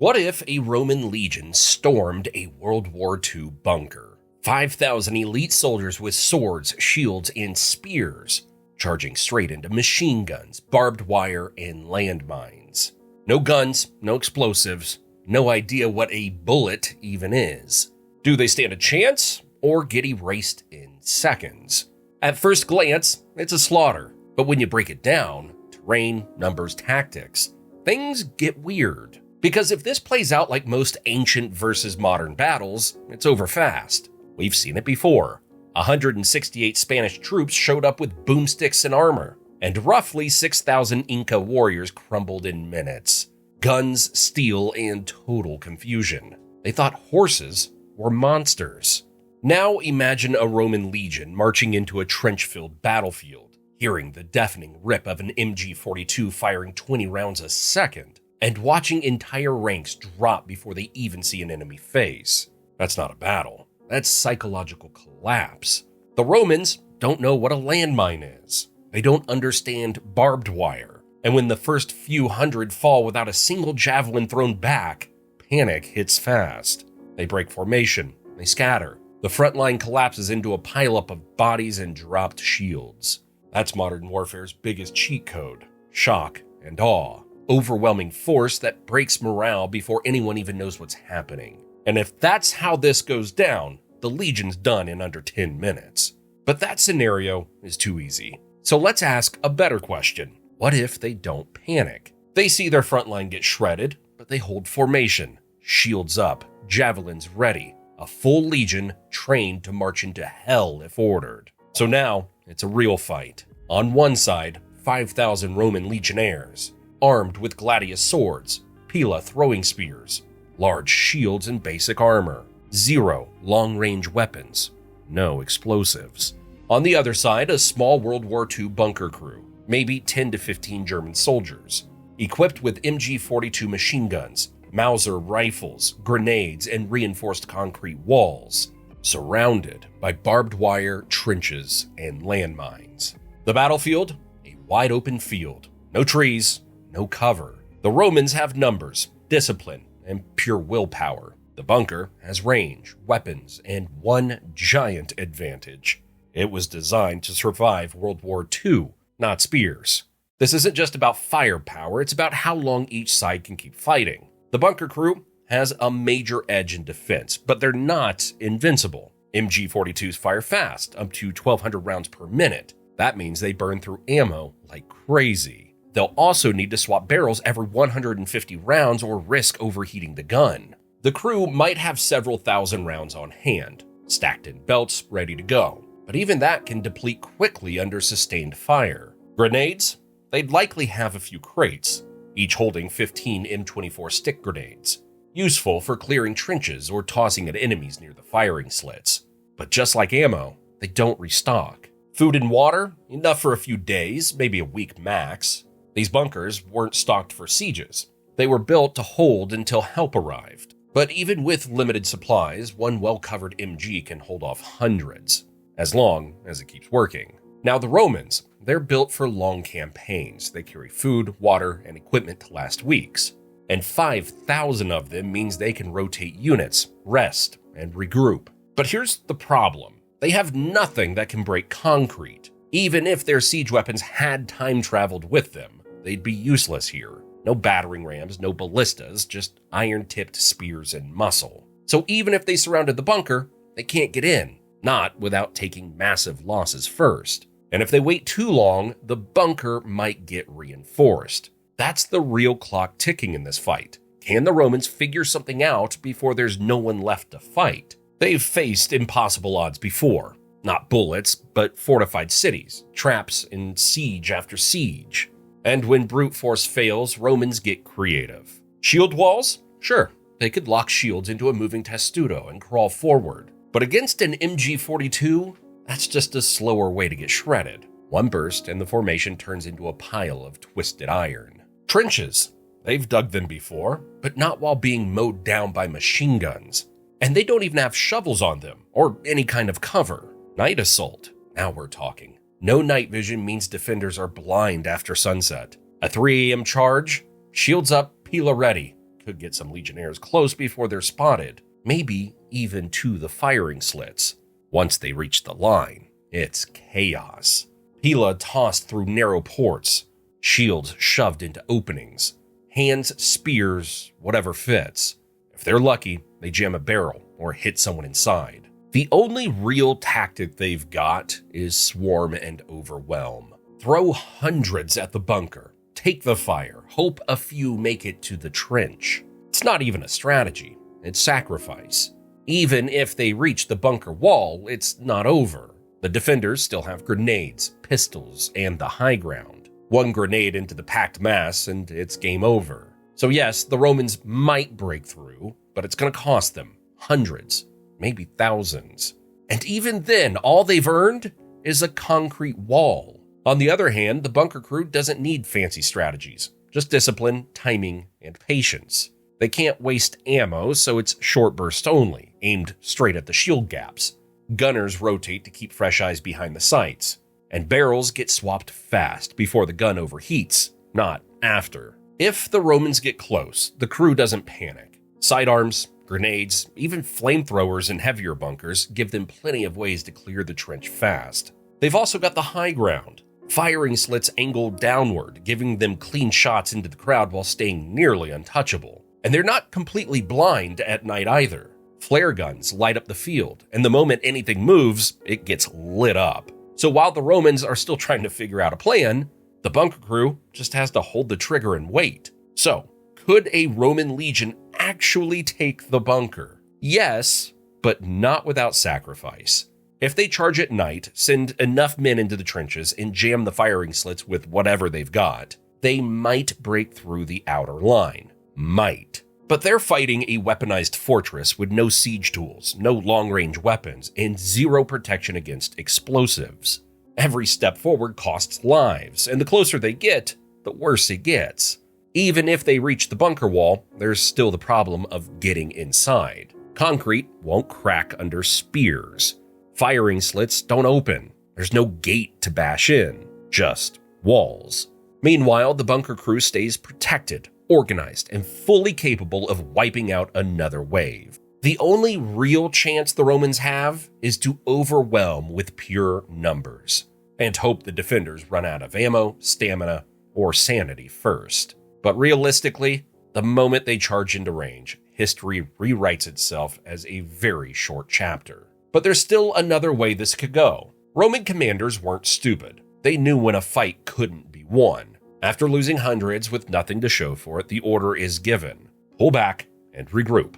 What if a Roman legion stormed a World War II bunker? 5,000 elite soldiers with swords, shields, and spears, charging straight into machine guns, barbed wire, and landmines. No guns, no explosives, no idea what a bullet even is. Do they stand a chance or get erased in seconds? At first glance, it's a slaughter, but when you break it down, terrain, numbers, tactics, things get weird. Because if this plays out like most ancient versus modern battles, it's over fast. We've seen it before. 168 Spanish troops showed up with boomsticks and armor, and roughly 6,000 Inca warriors crumbled in minutes. Guns, steel, and total confusion. They thought horses were monsters. Now imagine a Roman legion marching into a trench-filled battlefield, hearing the deafening rip of an MG-42 firing 20 rounds a second, and watching entire ranks drop before they even see an enemy face. That's not a battle. That's psychological collapse. The Romans don't know what a landmine is. They don't understand barbed wire. And when the first few hundred fall without a single javelin thrown back, panic hits fast. They break formation. They scatter. The front line collapses into a pileup of bodies and dropped shields. That's modern warfare's biggest cheat code: shock and awe. Overwhelming force that breaks morale before anyone even knows what's happening. And if that's how this goes down, the Legion's done in under 10 minutes. But that scenario is too easy. So let's ask a better question. What if they don't panic? They see their front line get shredded, but they hold formation, shields up, javelins ready, a full Legion trained to march into hell if ordered. So now it's a real fight. On one side, 5,000 Roman legionnaires, armed with gladius swords, pila throwing spears, large shields and basic armor, 0 long-range weapons, no explosives. On the other side, a small World War II bunker crew, maybe 10 to 15 German soldiers, equipped with MG-42 machine guns, Mauser rifles, grenades, and reinforced concrete walls, surrounded by barbed wire, trenches, and landmines. The battlefield? A wide-open field. No trees, no cover. The Romans have numbers, discipline, and pure willpower. The bunker has range, weapons, and one giant advantage. It was designed to survive World War II, not spears. This isn't just about firepower, it's about how long each side can keep fighting. The bunker crew has a major edge in defense, but they're not invincible. MG-42s fire fast, up to 1,200 rounds per minute. That means they burn through ammo like crazy. They'll also need to swap barrels every 150 rounds or risk overheating the gun. The crew might have several thousand rounds on hand, stacked in belts, ready to go. But even that can deplete quickly under sustained fire. Grenades? They'd likely have a few crates, each holding 15 M24 stick grenades, useful for clearing trenches or tossing at enemies near the firing slits. But just like ammo, they don't restock. Food and water? Enough for a few days, maybe a week max. These bunkers weren't stocked for sieges. They were built to hold until help arrived. But even with limited supplies, one well-covered MG can hold off hundreds, as long as it keeps working. Now the Romans, they're built for long campaigns. They carry food, water, and equipment to last weeks. And 5,000 of them means they can rotate units, rest, and regroup. But here's the problem. They have nothing that can break concrete. Even if their siege weapons had time-traveled with them, they'd be useless here. No battering rams, no ballistas, just iron-tipped spears and muscle. So even if they surrounded the bunker, they can't get in, not without taking massive losses first. And if they wait too long, the bunker might get reinforced. That's the real clock ticking in this fight. Can the Romans figure something out before there's no one left to fight? They've faced impossible odds before. Not bullets, but fortified cities, traps, and siege after siege. And when brute force fails, Romans get creative. Shield walls? Sure, they could lock shields into a moving testudo and crawl forward. But against an MG-42, that's just a slower way to get shredded. One burst and the formation turns into a pile of twisted iron. Trenches. They've dug them before, but not while being mowed down by machine guns. And they don't even have shovels on them, or any kind of cover. Night assault. Now we're talking. No night vision means defenders are blind after sunset. A 3 a.m. charge? Shields up, pila ready. could get some legionnaires close before they're spotted, maybe even to the firing slits. Once they reach the line, it's chaos. Pila tossed through narrow ports, shields shoved into openings, hands, spears, whatever fits. If they're lucky, they jam a barrel or hit someone inside. The only real tactic they've got is swarm and overwhelm. Throw hundreds at the bunker, take the fire, hope a few make it to the trench. It's not even a strategy, it's sacrifice. Even if they reach the bunker wall, it's not over. The defenders still have grenades, pistols, and the high ground. One grenade into the packed mass and it's game over. So yes, the Romans might break through, but it's going to cost them hundreds, maybe thousands. And even then, all they've earned is a concrete wall. On the other hand, the bunker crew doesn't need fancy strategies, just discipline, timing, and patience. They can't waste ammo, so it's short bursts only, aimed straight at the shield gaps. Gunners rotate to keep fresh eyes behind the sights, and barrels get swapped fast before the gun overheats, not after. If the Romans get close, the crew doesn't panic. Sidearms, grenades, even flamethrowers in heavier bunkers give them plenty of ways to clear the trench fast. They've also got the high ground. Firing slits angle downward, giving them clean shots into the crowd while staying nearly untouchable. And they're not completely blind at night either. Flare guns light up the field, and the moment anything moves, it gets lit up. So while the Romans are still trying to figure out a plan, the bunker crew just has to hold the trigger and wait. So, could a Roman legion actually take the bunker? Yes, but not without sacrifice. If they charge at night, send enough men into the trenches, and jam the firing slits with whatever they've got, they might break through the outer line. Might. But they're fighting a weaponized fortress with no siege tools, no long-range weapons, and zero protection against explosives. Every step forward costs lives, and the closer they get, the worse it gets. Even if they reach the bunker wall, there's still the problem of getting inside. Concrete won't crack under spears. Firing slits don't open. There's no gate to bash in, just walls. Meanwhile, the bunker crew stays protected, organized, and fully capable of wiping out another wave. The only real chance the Romans have is to overwhelm with pure numbers, and hope the defenders run out of ammo, stamina, or sanity first. But realistically, the moment they charge into range, history rewrites itself as a very short chapter. But there's still another way this could go. Roman commanders weren't stupid. They knew when a fight couldn't be won. After losing hundreds with nothing to show for it, the order is given: pull back and regroup.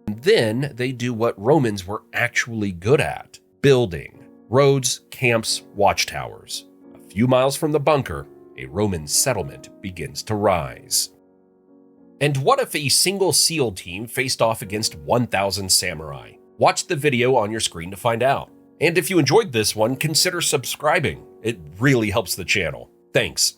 And then they do what Romans were actually good at: building roads, camps, watchtowers. A few miles from the bunker, a Roman settlement begins to rise. And what if a single SEAL team faced off against 1,000 samurai? Watch the video on your screen to find out. And if you enjoyed this one, consider subscribing. It really helps the channel. Thanks.